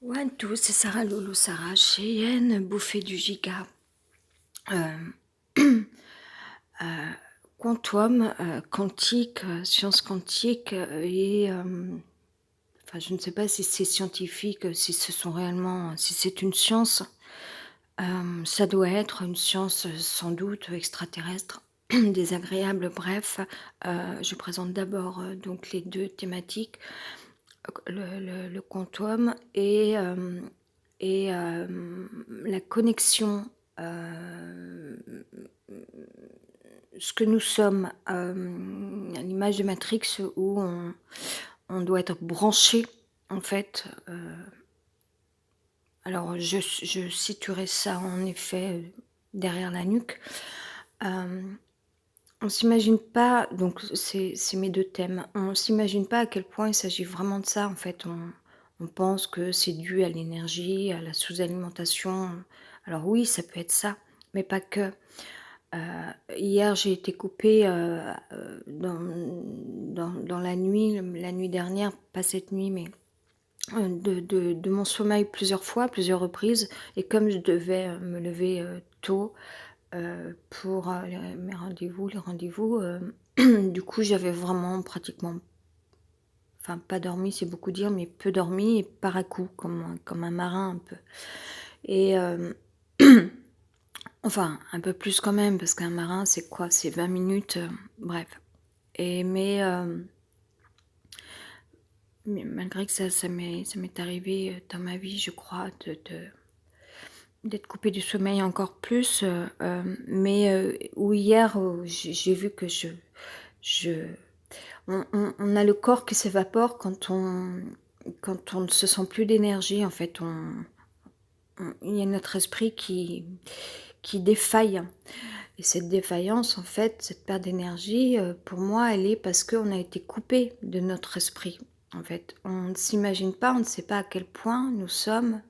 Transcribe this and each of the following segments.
One, two, c'est Sarah Loulou, Sarah Cheyenne, bouffée du giga. Quantum, quantique, science quantique et enfin, je ne sais pas si c'est scientifique, si ce sont réellement, si c'est une science. Ça doit être une science sans doute extraterrestre, désagréable. Bref, je présente d'abord donc les deux thématiques, le quantum et la connexion, ce que nous sommes, à l'image de Matrix où on doit être branché en fait. Alors je situerai ça en effet derrière la nuque. On s'imagine pas, donc c'est mes deux thèmes. On s'imagine pas à quel point il s'agit vraiment de ça en fait. On pense que c'est dû à l'énergie, à la sous-alimentation. Alors oui, ça peut être ça, mais pas que. Hier, j'ai été coupée dans la nuit dernière, pas cette nuit, mais de mon sommeil plusieurs fois, plusieurs reprises. Et comme je devais me lever tôt pour mes rendez-vous, les rendez-vous, du coup, j'avais vraiment pratiquement, enfin, pas dormi, c'est beaucoup dire, mais peu dormi et par à coup, comme un marin un peu. Et enfin, un peu plus quand même, parce qu'un marin, c'est quoi? C'est 20 minutes, bref. Et mais malgré que ça m'est arrivé dans ma vie, je crois, d'être coupée du sommeil encore plus, mais ou hier, j'ai vu que je on a le corps qui s'évapore quand on ne se sent plus d'énergie, en fait, il y a notre esprit qui défaille. Et cette défaillance, en fait, cette perte d'énergie, pour moi, elle est parce qu'on a été coupé de notre esprit, en fait. On ne s'imagine pas, on ne sait pas à quel point nous sommes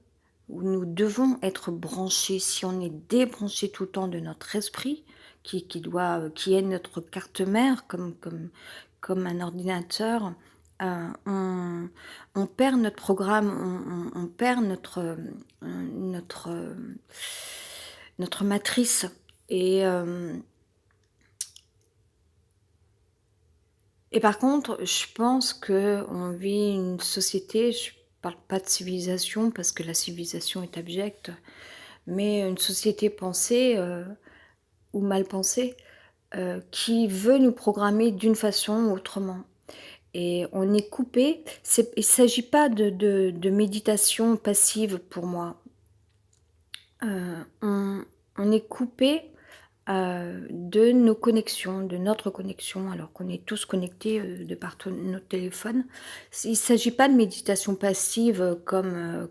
ou nous devons être branchés. Si on est débranché tout le temps de notre esprit, qui est notre carte mère, comme un ordinateur, on perd notre programme, on perd notre, notre matrice. Et, euh, et par contre, je pense qu'on vit une société, je parle pas de civilisation parce que la civilisation est abjecte, mais une société pensée ou mal pensée qui veut nous programmer d'une façon ou autrement. Et on est coupé. Il ne s'agit pas de méditation passive pour moi. On est coupé de nos connexions, de notre connexion, alors qu'on est tous connectés de par notre téléphone. Il ne s'agit pas de méditation passive comme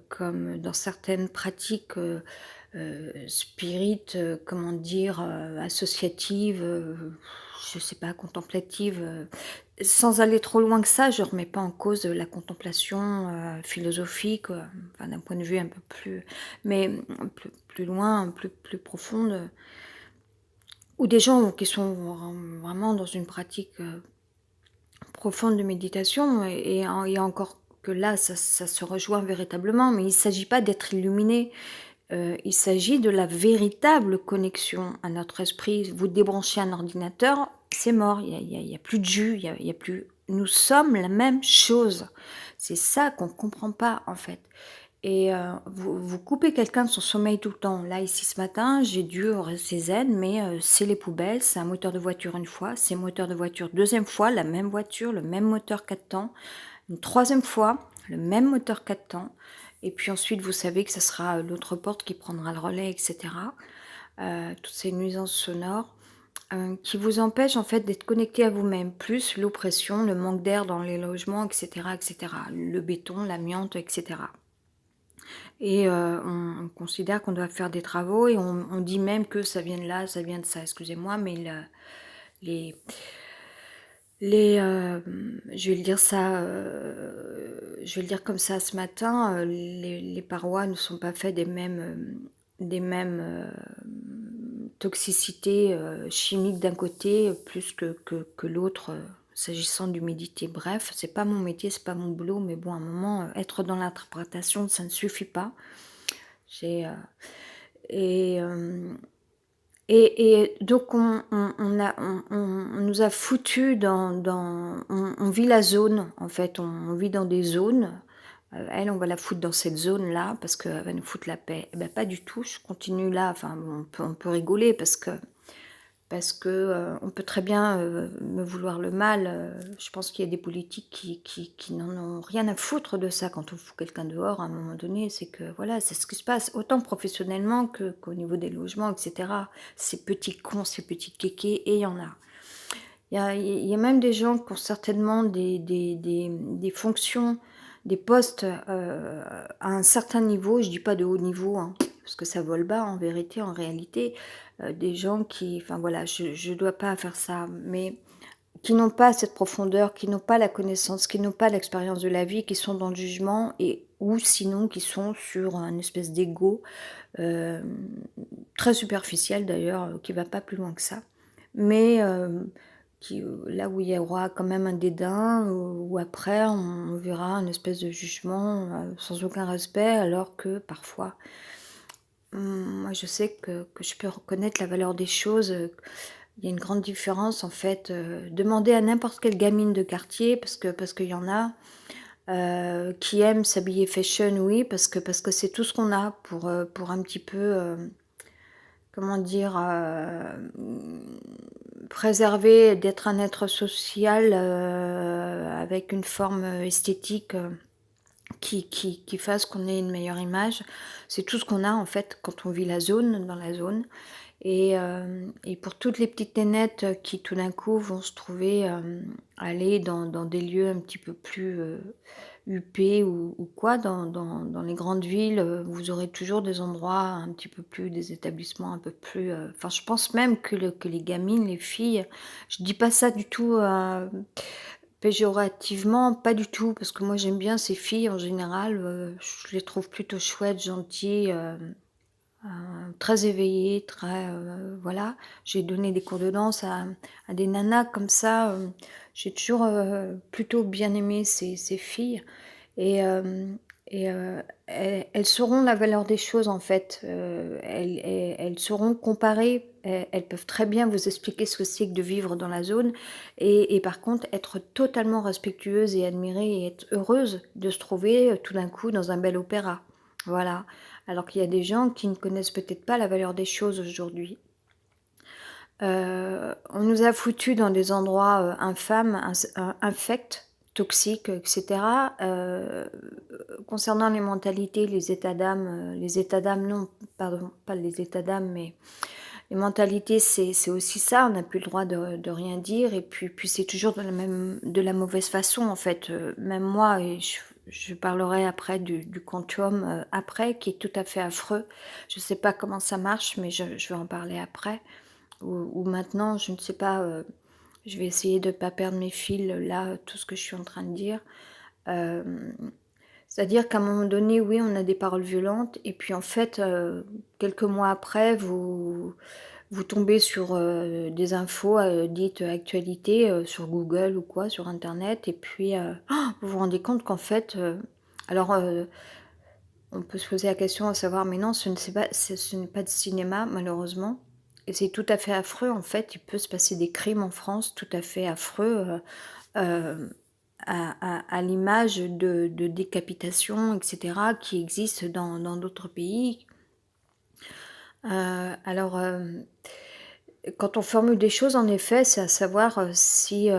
dans certaines pratiques spirit, comment dire, associatives, je sais pas, contemplatives. Sans aller trop loin que ça, je remets pas en cause la contemplation philosophique, enfin, d'un point de vue un peu plus, mais plus loin, plus profonde, ou des gens qui sont vraiment dans une pratique profonde de méditation, et encore que là, ça se rejoint véritablement, mais il ne s'agit pas d'être illuminé, il s'agit de la véritable connexion à notre esprit. Vous débranchez un ordinateur, c'est mort, il y a plus de jus, il y a plus... Nous sommes la même chose. C'est ça qu'on ne comprend pas, en fait. Et vous coupez quelqu'un de son sommeil tout le temps. Là, ici, ce matin, j'ai dû rester zen, mais c'est les poubelles, c'est un moteur de voiture une fois, c'est un moteur de voiture deuxième fois, la même voiture, le même moteur 4 temps, une troisième fois, le même moteur 4 temps, et puis ensuite, vous savez que ce sera l'autre porte qui prendra le relais, etc. Toutes ces nuisances sonores qui vous empêchent en fait d'être connecté à vous-même, plus l'oppression, le manque d'air dans les logements, etc., etc., le béton, l'amiante, etc. Et on considère qu'on doit faire des travaux et on dit même que ça vient de là, ça vient de ça, excusez-moi, mais les, je vais le dire ça, je vais le dire comme ça ce matin, les parois ne sont pas faites des mêmes toxicités chimiques d'un côté plus que l'autre. s'agissant d'humidité. Bref, c'est pas mon métier, c'est pas mon boulot, mais bon, à un moment, être dans l'interprétation, ça ne suffit pas. J'ai, et hem et donc on nous a foutus on vit la zone, en fait, on vit dans des zones. Elle, on va la foutre dans cette zone-là parce qu'elle va nous foutre la paix. Eh bah, pas du tout, je continue là, enfin bon, on peut rigoler parce que on peut très bien, me vouloir le mal, je pense qu'il y a des politiques qui n'en ont rien à foutre de ça. Quand on fout quelqu'un dehors, à un moment donné, c'est que voilà, c'est ce qui se passe, autant professionnellement qu'au niveau des logements et cetera. Ces petits cons, ces petits kékés et il y en a. Il y a même des gens qui ont certainement des fonctions, des postes, à un certain niveau, je dis pas de haut niveau, hein, parce que ça vole bas en vérité, en réalité, des gens qui enfin voilà, je dois pas faire ça, mais qui n'ont pas cette profondeur, qui n'ont pas la connaissance, qui n'ont pas l'expérience de la vie, qui sont dans le jugement et ou sinon qui sont sur un espèce d'ego, hem, très superficiel d'ailleurs, qui va pas plus loin que ça. Mais là où il y aura quand même un dédain, où après on verra un espèce de jugement, sans aucun respect, alors que parfois, moi je sais que je peux reconnaître la valeur des choses, il y a une grande différence en fait, demandez à n'importe quelle gamine de quartier parce qu'il y en a, qui aiment s'habiller fashion, oui, parce que c'est tout ce qu'on a pour un petit peu, comment dire? Préserver, d'être un être social, avec une forme, esthétique, qui fasse qu'on ait une meilleure image. C'est tout ce qu'on a en fait quand on vit la zone dans la zone et pour toutes les petites nénettes qui tout d'un coup vont se trouver, aller dans des lieux un petit peu plus, huppés ou quoi dans les grandes villes, vous aurez toujours des endroits un petit peu plus des établissements un peu plus, enfin je pense même que les gamines, les filles, je dis pas ça du tout, péjorativement, pas du tout, parce que moi j'aime bien ces filles en général, je les trouve plutôt chouettes, gentilles, très éveillées, très, voilà. J'ai donné des cours de danse à des nanas comme ça, j'ai toujours, plutôt bien aimé ces filles et hem elles sauront la valeur des choses en fait, elles sauront comparer, elles peuvent très bien vous expliquer ce que c'est que de vivre dans la zone et par contre être totalement respectueuses et admirer et être heureuse de se trouver, tout d'un coup dans un bel opéra. Voilà. Alors qu'il y a des gens qui ne connaissent peut-être pas la valeur des choses aujourd'hui. On nous a foutus dans des endroits, infâmes, infects, toxiques, et cetera. Concernant les mentalités, les états d'âme non, pardon, pas les états d'âme, mais les mentalités, c'est aussi ça, on n'a plus le droit de rien dire et puis c'est toujours de la mauvaise façon, en fait, même moi et je parlerai après du quantum, après, qui est tout à fait affreux. Je ne sais pas comment ça marche, mais je vais en parler après. Ou maintenant, je ne sais pas, je vais essayer de ne pas perdre mes fils, là, tout ce que je suis en train de dire. Hem, C'est-à-dire qu'à un moment donné, oui, on a des paroles violentes et puis en fait, quelques mois après, vous tombez sur, des infos, dites actualité, sur Google ou quoi, sur internet et puis, vous vous rendez compte qu'en fait, alors, on peut se poser la question à savoir: «Mais non, ce n'est pas de cinéma malheureusement» et c'est tout à fait affreux en fait. Il peut se passer des crimes en France tout à fait affreux, hem, à l'image de décapitations et cetera qui existent dans d'autres pays. Alors, quand on formule des choses, en effet, c'est à savoir, si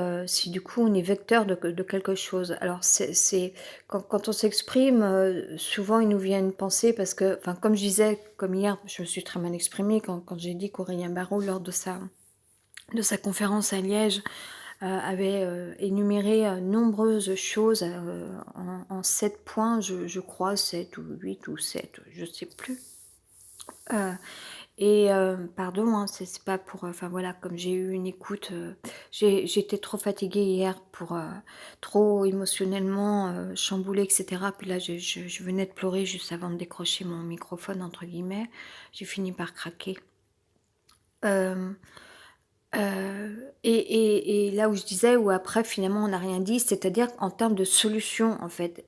du coup on est vecteur de quelque chose. Alors c'est quand on s'exprime, souvent il nous vient une pensée parce que enfin comme je disais, comme hier, je me suis très mal exprimée quand j'ai dit qu'Aurélien Barraud lors de sa conférence à Liège, avait, énuméré, nombreuses choses, en 7 points, je crois 7 ou 8 ou 7, je sais plus. Heu Pardon, hein, c'est pas pour, enfin voilà, comme j'ai eu une écoute, j'étais trop fatiguée hier pour, trop émotionnellement, chamboulée et cetera. Puis là, je venais de pleurer juste avant de décrocher mon «microphone» entre guillemets. J'ai fini par craquer. Hem Et là où je disais, où après finalement on n'a rien dit, c'est-à-dire en termes de solutions en fait.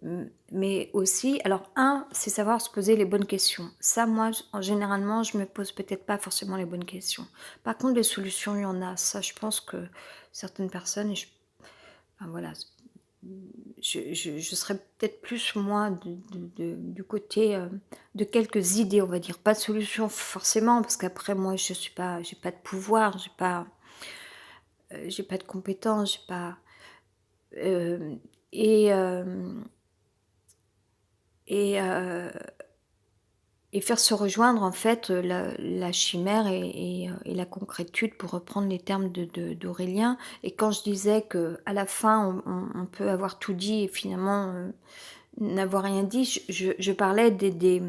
Mais aussi alors c'est savoir se poser les bonnes questions. Ça moi, généralement, je me pose peut-être pas forcément les bonnes questions. Par contre, les solutions, il y en a. Ça, je pense que certaines personnes et enfin voilà, je serais peut-être plus moi du côté, de quelques idées, on va dire. Pas de solution forcément, parce qu'après moi je suis pas j'ai pas de pouvoir, j'ai pas de compétences, j'ai pas, hem et hem et et faire se rejoindre en fait, la chimère et la concrétude pour reprendre les termes d'Aurélien. Et quand je disais que à la fin on peut avoir tout dit et finalement, n'avoir rien dit, je parlais des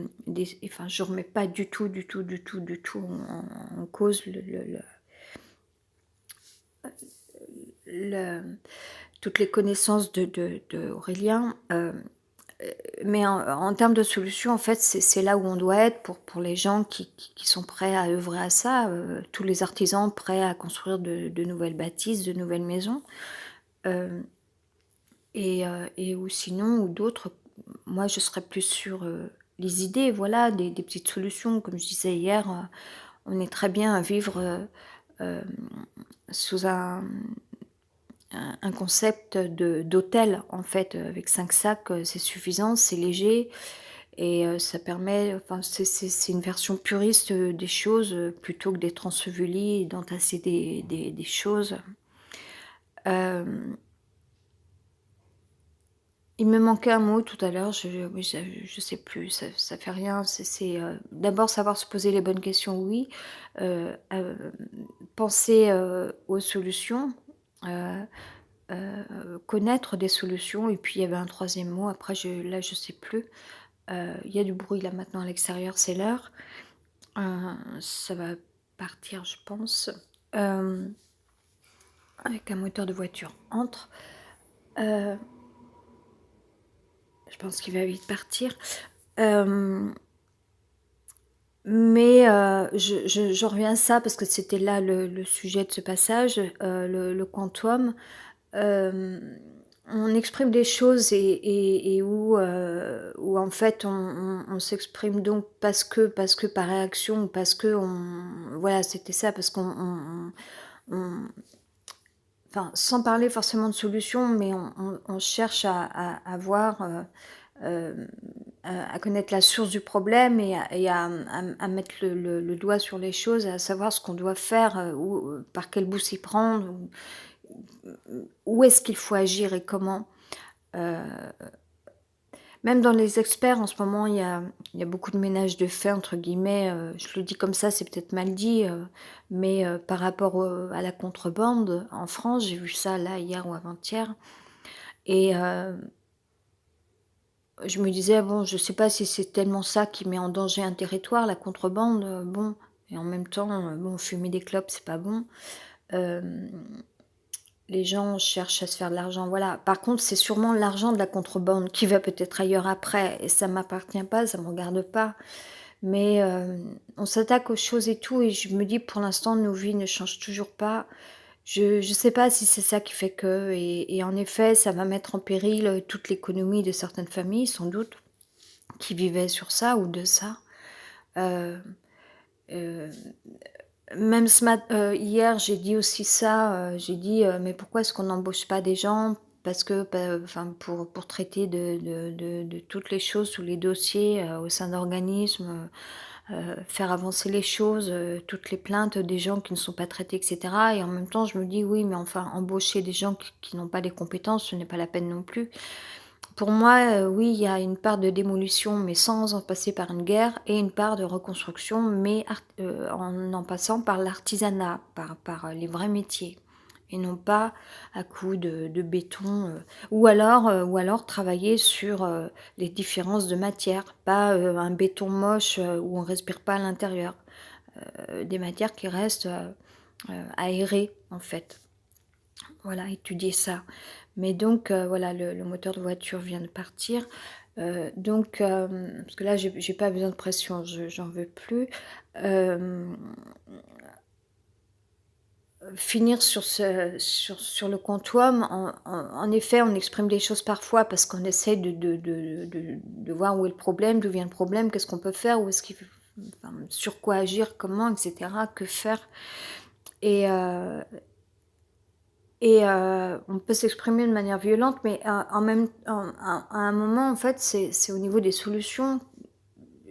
enfin je remets pas du tout, du tout, du tout, du tout en cause le toutes les connaissances d'Aurélien, mais en termes de solutions, en fait, c'est là où on doit être pour les gens qui sont prêts à œuvrer à ça, tous les artisans prêts à construire de nouvelles bâtisses, de nouvelles maisons, hem et ou sinon ou d'autres, moi je serais plus sur, les idées, voilà, des petites solutions. Comme je disais hier, on est très bien à vivre, hem, sous un concept d'hôtel, en fait, avec 5 sacs, c'est suffisant, c'est léger et ça permet enfin, c'est une version puriste, des choses, plutôt que d'être enseveli et d'entasser des choses. Hem, il me manquait un mot tout à l'heure, oui, je sais plus, ça fait rien, d'abord savoir se poser les bonnes questions, oui, penser, aux solutions, heu connaître des solutions et puis il y avait un troisième mot, après je sais plus. Il y a du bruit là maintenant à l'extérieur, c'est l'heure. Ça va partir je pense. Hem, avec un moteur de voiture entre. Heu, je pense qu'il va vite partir. Hem, mais je reviens à ça parce que c'était là le sujet de ce passage, le quantum. Hem, on exprime des choses et où en fait on s'exprime donc parce que par réaction ou parce qu'on voilà, c'était ça, parce qu'on on enfin, sans parler forcément de solution, mais on cherche à voir, hem, à connaître la source du problème et à mettre le doigt sur les choses et à savoir ce qu'on doit faire, par quel bout s'y prendre, où est-ce qu'il faut agir et comment. Heu, même dans les experts en ce moment, il y a beaucoup de «ménage de fait» entre guillemets, je le dis comme ça, c'est peut-être mal dit, mais par rapport à la contrebande en France, j'ai vu ça là hier ou avant-hier et je me disais: «Bon, je sais pas si c'est tellement ça qui met en danger un territoire, la contrebande, bon et en même temps, bon, fumer des clopes, c'est pas bon». Hem Les gens cherchent à se faire de l'argent, voilà. Par contre, c'est sûrement l'argent de la contrebande qui va peut-être ailleurs après et ça m'appartient pas, ça me regarde pas. Mais, on s'attaque aux choses et tout et je me dis pour l'instant nos vies ne changent toujours pas. Je sais pas si c'est ça qui fait que et en effet, ça va mettre en péril, toute l'économie de certaines familles sans doute, qui vivaient sur ça ou de ça. Heu, heu Même hier, j'ai dit aussi ça, j'ai dit: «Mais pourquoi est-ce qu'on n'embauche pas des gens?» Parce que, enfin, pour traiter de toutes les choses, tous les dossiers, au sein d'organismes, faire avancer les choses, toutes les plaintes des gens qui ne sont pas traités et cetera et en même temps, je me dis: «Oui, mais enfin, embaucher des gens qui n'ont pas les compétences, ce n'est pas la peine non plus». Pour moi, oui, il y a une part de démolition, mais sans en passer par une guerre et une part de reconstruction, mais en passant par l'artisanat, par les vrais métiers et non pas à coups de béton, ou alors travailler sur, les différences de matière, pas, un béton moche, où on respire pas à l'intérieur, des matières qui restent, aérées, en fait. Voilà, étudier ça. Mais donc voilà, le moteur de voiture vient de partir, donc parce que là, j'ai pas besoin de pression, j'en veux plus. Hem, finir sur le quantum, en effet, on exprime les choses parfois parce qu'on essaie de voir où est le problème, d'où vient le problème, qu'est-ce qu'on peut faire, où est-ce qu'il f enfin, sur quoi agir, comment et cetera, que faire et heu on peut s'exprimer de manière violente, mais en même à un moment, en fait, c'est au niveau des solutions.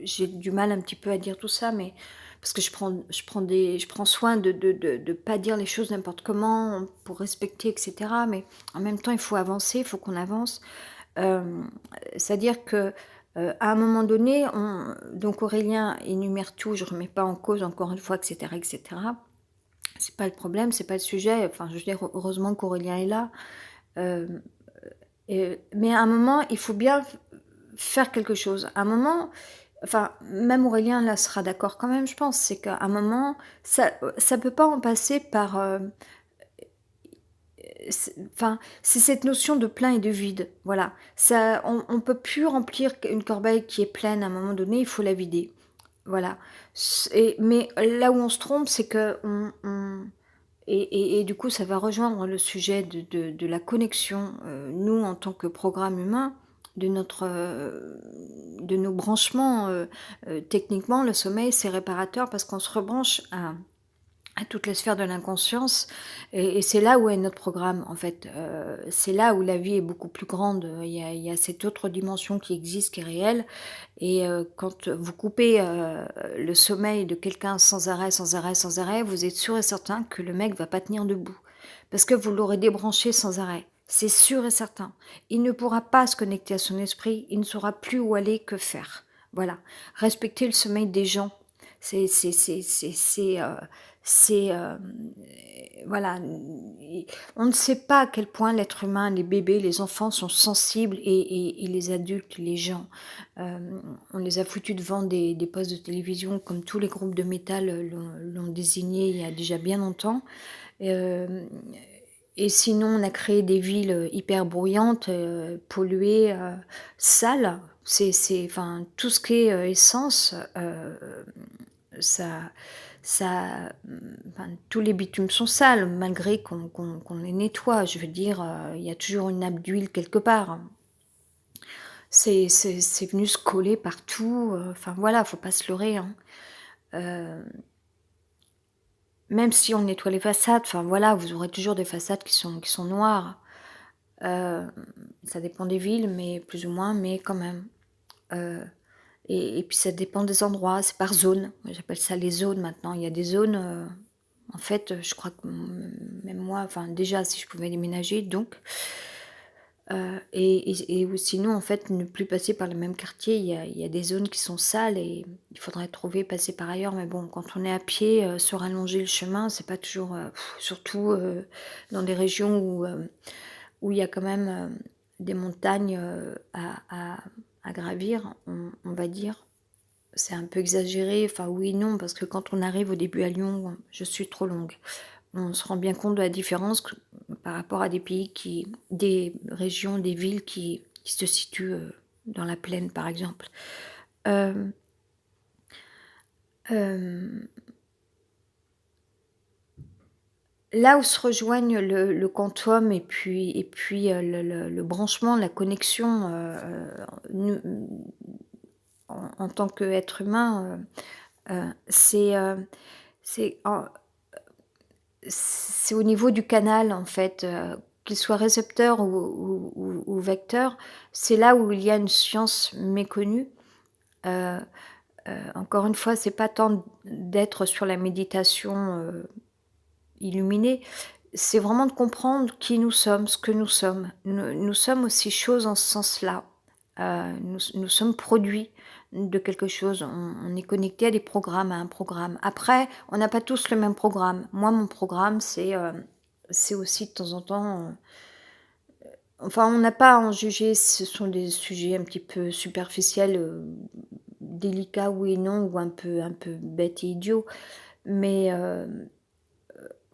J'ai du mal un petit peu à dire tout ça, mais parce que je prends soin de pas dire les choses n'importe comment pour respecter et cetera, mais en même temps, il faut avancer, il faut qu'on avance. Hem, C'est-à-dire que, à un moment donné, on donc Aurélien énumère tout, je remets pas en cause encore une fois et cetera et cetera. C'est pas le problème, c'est pas le sujet, enfin, je veux dire, heureusement qu'Aurélien est là, hem mais à un moment, il faut bien faire quelque chose. À un moment, enfin, même Aurélien, là, sera d'accord quand même, je pense, c'est qu'à un moment, ça peut pas en passer par, enfin, c'est cette notion de plein et de vide, voilà. Ça on peut plus remplir une corbeille qui est pleine, à un moment donné, il faut la vider, voilà. Mais là où on se trompe, c'est qu'on et du coup, ça va rejoindre le sujet de la connexion, nous, en tant que programme humain, de nos branchements, techniquement, le sommeil, c'est réparateur parce qu'on se rebranche à toute la sphère de l'inconscience et c'est là où est notre programme, en fait. C'est là où la vie est beaucoup plus grande, il y a cette autre dimension qui existe, qui est réelle et quand vous coupez, le sommeil de quelqu'un sans arrêt, sans arrêt, sans arrêt, vous êtes sûr et certain que le mec va pas tenir debout. Parce que vous l'aurez débranché sans arrêt. C'est sûr et certain. Il ne pourra pas se connecter à son esprit, il ne saura plus où aller, que faire. Voilà. Respecter le sommeil des gens, c'est c'est c'est c'est c'est, heu voilà, on ne sait pas à quel point l'être humain, les bébés, les enfants sont sensibles et les adultes, les gens. On les a foutus devant des postes de télévision comme tous les groupes de métal, l'ont désigné il y a déjà bien longtemps. Hem et sinon, on a créé des villes, hyper bruyantes, polluées, sales. C'est enfin, tout ce qui est, essence, ça enfin, tous les bitumes sont sales malgré qu'on les nettoie. Je veux dire, il y a toujours une nappe d'huile quelque part. C'est venu se coller partout, enfin voilà, faut pas se leurrer, hein. Heu, Même si on nettoie les façades, enfin voilà, vous aurez toujours des façades qui sont noires. Heu, Ça dépend des villes, mais plus ou moins, mais quand même. Heu et puis ça dépend des endroits, c'est par zone. Moi, j'appelle ça les zones maintenant. Il y a des zones, en fait, je crois que même moi, enfin déjà si je pouvais déménager donc, ou sinon en fait ne plus passer par le même quartier. Il y a des zones qui sont sales et il faudrait trouver, passer par ailleurs. Mais bon, quand on est à pied, se rallonger le chemin, c'est pas toujours, surtout, dans des régions où il y a quand même, des montagnes, à gravir, on va dire. C'est un peu exagéré, enfin oui et non, parce que quand on arrive au début à Lyon, je suis trop longue. On se rend bien compte de la différence par rapport à des régions, des villes qui se situent dans la plaine, par exemple. Euh, euh, Là où se rejoignent le quantum et puis le branchement, la connexion, en tant qu'être humain, c'est c'est au niveau du canal en fait, qu'il soit récepteur ou vecteur, c'est là où il y a une science méconnue. Heu Encore une fois, c'est pas tant d'être sur la méditation, illuminée, c'est vraiment de comprendre qui nous sommes, ce que nous sommes. Nous sommes aussi choses en ce sens-là. Nous sommes produits de quelque chose. On est connecté à des programmes, à un programme. Après, on n'a pas tous le même programme. Moi, mon programme, c'est aussi de temps en temps, enfin, on n'a pas à en juger, ce sont des sujets un petit peu superficiels, délicats oui et non, ou un peu bêtes et idiots. Mais,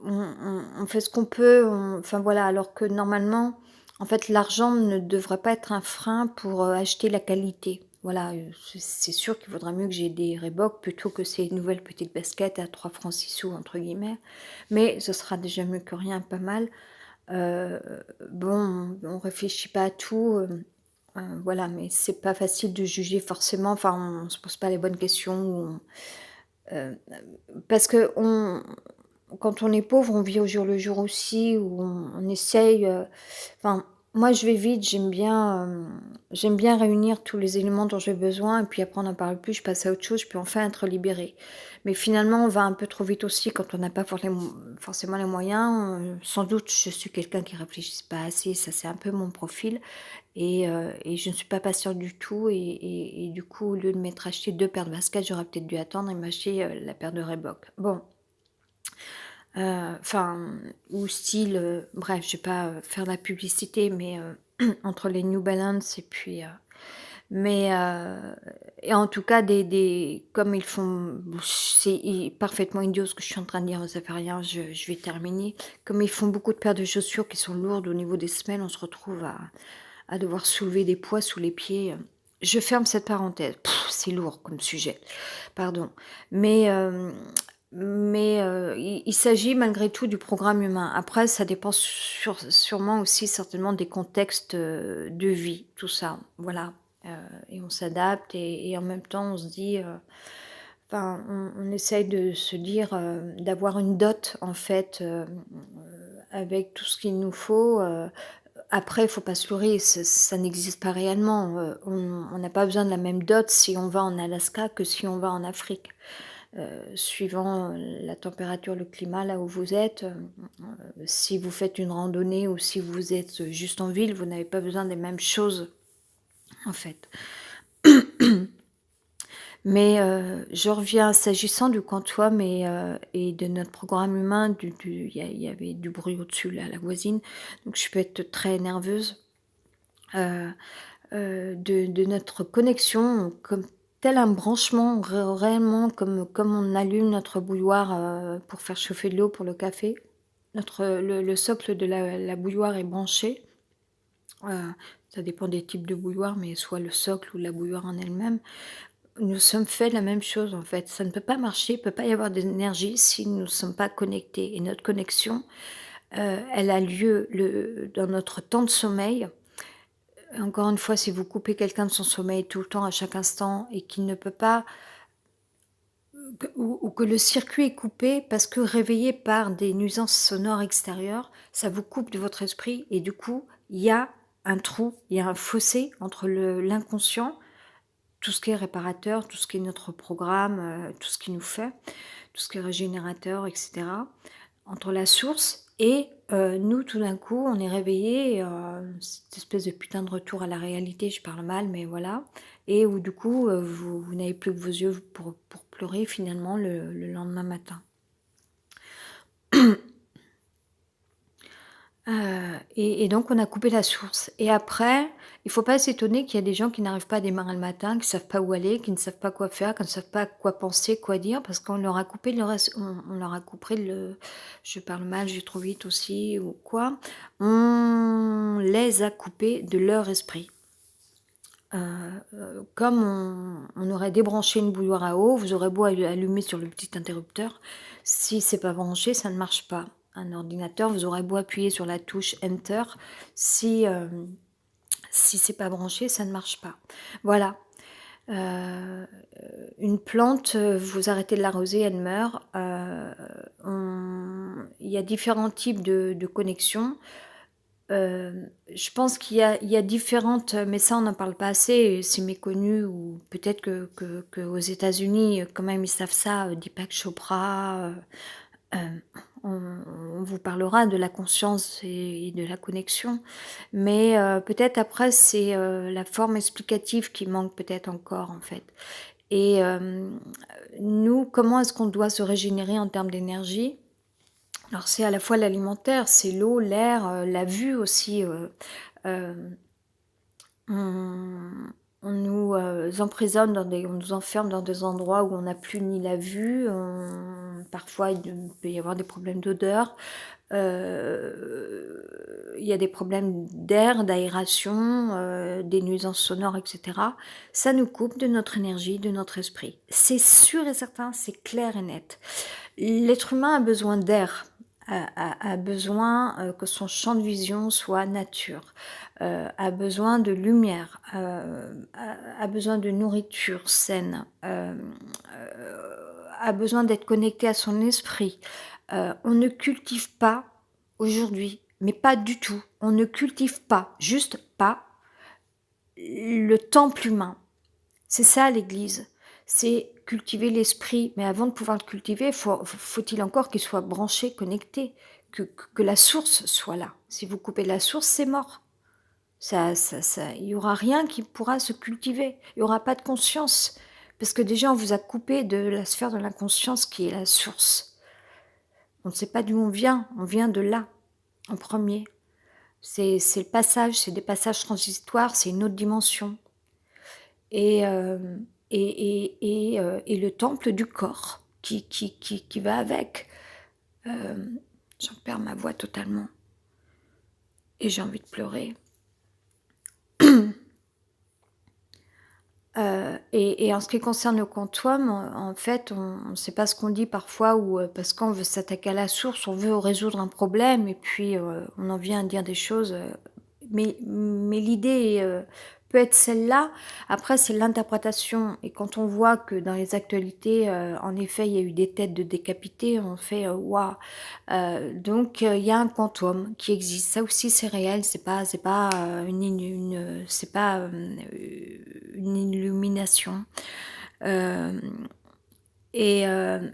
on fait ce qu'on peut, enfin voilà, alors que normalement, en fait, l'argent ne devrait pas être un frein pour, acheter la qualité. voilà, c'est sûr qu'il vaudra mieux que j'ai des Reebok plutôt que ces nouvelles petites baskets à 3 francs 6 sous entre guillemets. Mais ce sera déjà mieux que rien, pas mal. Heu, bon, on réfléchit pas à tout, voilà, mais c'est pas facile de juger forcément, enfin, on se pose pas les bonnes questions ou parce qu'on quand on est pauvre, on vit au jour le jour aussi, où on essaye, enfin, moi je vais vite, j'aime bien réunir tous les éléments dont j'ai besoin et puis après on n'en parle plus, je passe à autre chose, je peux enfin être libérée. Mais finalement, on va un peu trop vite aussi quand on n'a pas forcément les moyens, sans doute je suis quelqu'un qui réfléchit pas assez, ça c'est un peu mon profil et je ne suis pas patiente du tout et du coup, au lieu de m'être acheté 2 paires de baskets, j'aurais peut-être dû attendre et m'acheter, la paire de Reebok. Bon, enfin, ou style, bref, je vais pas, faire la publicité, mais entre les New Balance et puis, mais et en tout cas des comme ils font c'est parfaitement idiot ce que je suis en train de dire, ça fait rien, je vais terminer. Comme ils font beaucoup de paires de chaussures qui sont lourdes au niveau des semelles, on se retrouve à devoir soulever des poids sous les pieds. Je ferme cette parenthèse. C'est lourd comme sujet, pardon. Mais, il s'agit malgré tout du programme humain. Après, ça dépend sûrement aussi certainement des contextes, de vie, tout ça, voilà. Heu et on s'adapte et en même temps on se dit, enfin on essaye de se dire, d'avoir une dot en fait, avec tout ce qu'il nous faut, après, il faut pas se leurrer, ça n'existe pas réellement, on n'a pas besoin de la même dot si on va en Alaska que si on va en Afrique. Suivant, la température, le climat là où vous êtes, si vous faites une randonnée ou si vous êtes juste en ville, vous n'avez pas besoin des mêmes choses, en fait. Mais, je reviens s'agissant du quantum et de notre programme humain, il y avait du bruit au-dessus là, la voisine, donc je peux être très nerveuse. Heu de notre connexion, comme tel un branchement réellement comme on allume notre bouilloire, pour faire chauffer de l'eau pour le café. Le socle de la bouilloire est branché, heu, ça dépend des types de bouilloire, mais soit le socle ou la bouilloire en elle-même. Nous sommes faits de la même chose, en fait. Ça ne peut pas marcher, il ne peut pas y avoir d'énergie si nous ne sommes pas connectés et notre connexion, elle a lieu dans notre temps de sommeil. Encore une fois, si vous coupez quelqu'un de son sommeil tout le temps, à chaque instant et qu'il ne peut pas ou que le circuit est coupé parce que réveillé par des nuisances sonores extérieures, ça vous coupe de votre esprit et du coup, il y a un trou, il y a un fossé entre le l'inconscient, tout ce qui est réparateur, tout ce qui est notre programme, tout ce qui nous fait, tout ce qui est régénérateur et cetera. Entre la source et nous, tout d'un coup, on est réveillés, cette espèce de putain de retour à la réalité, je parle mal, mais voilà et où du coup, vous n'avez plus que vos yeux pour pleurer finalement le lendemain matin. Et donc on a coupé la source et après, il faut pas s'étonner qu'il y a des gens qui n'arrivent pas à démarrer le matin, qui savent pas où aller, qui ne savent pas quoi faire, qui ne savent pas quoi penser, quoi dire parce qu'on leur a coupé le reste on leur a coupé le je parle mal, je vais trop vite aussi ou quoi. On les a coupés de leur esprit. Comme on aurait débranché une bouilloire à eau, vous aurez beau allumer sur le petit interrupteur, si c'est pas branché, ça ne marche pas. Un ordinateur, vous aurez beau appuyer sur la touche enter, si, si c'est pas branché, ça ne marche pas. Voilà, heu, une plante, vous arrêtez de l'arroser, elle meurt. Il y a différents types de connexions. Je pense qu'il y a différentes, mais ça on n'en parle pas assez et c'est méconnu ou peut-être que aux États-Unis, quand même ils savent ça, Deepak Chopra, hem, on on vous parlera de la conscience et de la connexion. Mais, peut-être après c'est, la forme explicative qui manque peut-être encore en fait. Et nous, comment est-ce qu'on doit se régénérer en termes d'énergie? Alors c'est à la fois l'alimentaire, c'est l'eau, l'air, la vue aussi, hem, on on nous, emprisonne on nous enferme dans des endroits où on n'a plus ni la vue, parfois il peut y avoir des problèmes d'odeur, il y a des problèmes d'air, d'aération, des nuisances sonores et cetera. Ça nous coupe de notre énergie, de notre esprit. C'est sûr et certain, c'est clair et net. L'être humain a besoin d'air, a besoin, que son champ de vision soit nature, a besoin de lumière, a besoin de nourriture saine, a besoin d'être connecté à son esprit. On ne cultive pas aujourd'hui, mais pas du tout, on ne cultive pas, juste pas, le temple humain. C'est ça l'Église, c'est cultiver l'esprit, mais avant de pouvoir le cultiver, faut-il encore qu'il soit branché, connecté, que la source soit là. Si vous coupez la source, c'est mort. Il y aura rien qui pourra se cultiver. Il y aura pas de conscience, parce que déjà on vous a coupé de la sphère de l'inconscience qui est la source. On ne sait pas d'où on vient de là, en premier. C'est le passage, c'est des passages transitoires, c'est une autre dimension. Et hem et le temple du corps qui va avec. J'en perds ma voix totalement et j'ai envie de pleurer. Et en ce qui concerne le quantum, en fait, on ne sait pas ce qu'on dit parfois ou parce qu'on veut s'attaquer à la source, on veut résoudre un problème et puis, on en vient à dire des choses, mais l'idée, peut être celle-là. Après, c'est l'interprétation et quand on voit que dans les actualités, en effet, il y a eu des têtes de décapités, on fait: «Waouh!» Donc il y a un quantum qui existe. Ça aussi, c'est réel, c'est pas, c'est pas, une illumination. Hem et hem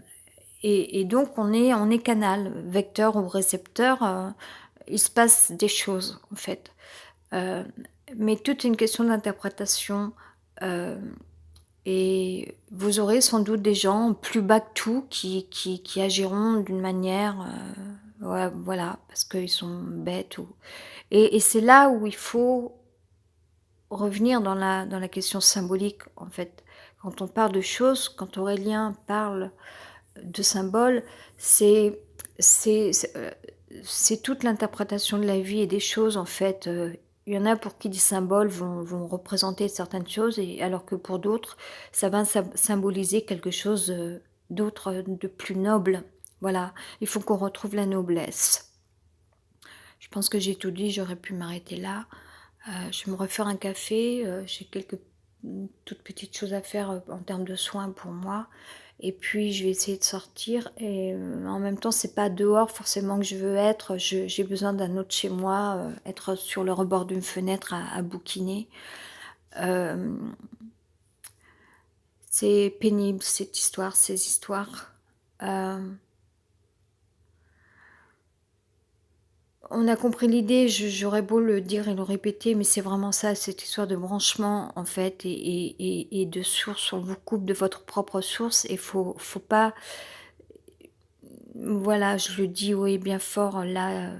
et donc on est canal, vecteur ou récepteur, il se passe des choses, en fait. Heu, mais tout est une question d'interprétation, hem et vous aurez sans doute des gens plus bas que tout qui agiront d'une manière, ouais, voilà, parce qu'ils sont bêtes ou et c'est là où il faut revenir dans la question symbolique, en fait. Quand on parle de choses, quand Aurélien parle de symboles, c'est c'est toute l'interprétation de la vie et des choses, en fait, il y en a pour qui des symboles vont représenter certaines choses et alors que pour d'autres, ça va symboliser quelque chose, d'autre, de plus noble. Voilà, il faut qu'on retrouve la noblesse. Je pense que j'ai tout dit, j'aurais pu m'arrêter là. Je vais me refaire un café, j'ai quelques, toutes petites choses à faire, en termes de soins pour moi et puis je vais essayer de sortir et en même temps, c'est pas dehors forcément que je veux être, j'ai besoin d'un autre chez moi, être sur le rebord d'une fenêtre à bouquiner. Hem, c'est pénible cette histoire, ces histoires. Hem On a compris l'idée, j'aurais beau le dire et le répéter, mais c'est vraiment ça, cette histoire de branchement en fait et de source. On vous coupe de votre propre source et faut pas voilà, je le dis haut et bien fort là,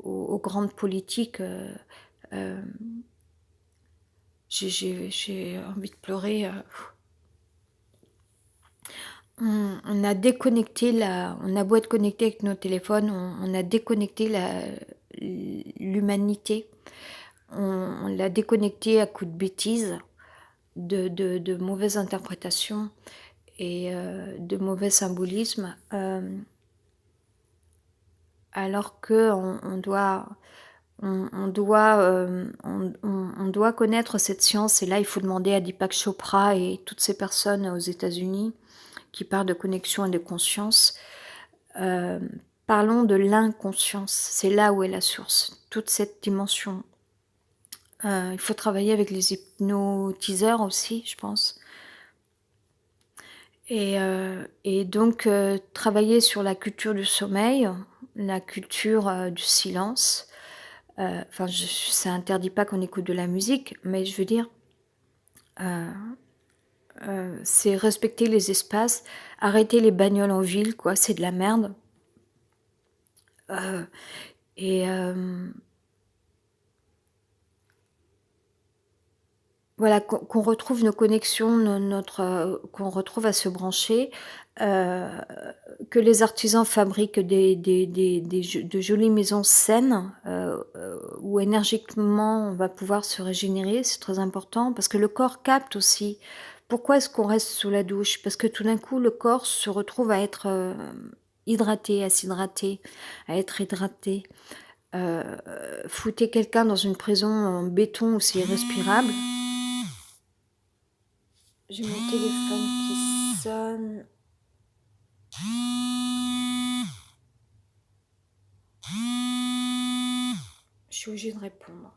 aux grandes politiques, hem, j'ai envie de pleurer, on a déconnecté la on a beau être connecté avec nos téléphones, on a déconnecté l'humanité. On l'a déconnecté à coups de bêtises, de mauvaises interprétations et de mauvais symbolismes, alors qu'on doit on doit connaître cette science et là, il faut demander à Deepak Chopra et toutes ces personnes aux États-Unis qui parlent de connexion et de conscience. Parlons de l'inconscience, c'est là où est la source, toute cette dimension. Il faut travailler avec les hypnotiseurs aussi, je pense et donc travailler sur la culture du sommeil, la culture, du silence. Enfin, je ça interdit pas qu'on écoute de la musique, mais je veux dire, heu c'est respecter les espaces, arrêter les bagnoles en ville, quoi, c'est de la merde. Heu et Voilà, qu'on retrouve nos connexions, qu'on retrouve à se brancher, heu, que les artisans fabriquent de jolies maisons saines, où énergiquement on va pouvoir se régénérer, c'est très important parce que le corps capte aussi. Pourquoi est-ce qu'on reste sous la douche? Parce que tout d'un coup le corps se retrouve à être, hydraté, à s'hydrater, à être hydraté. Heu, Foutez quelqu'un dans une prison en béton où c'est irrespirable. J'ai mon téléphone qui sonne. Je suis obligée de répondre.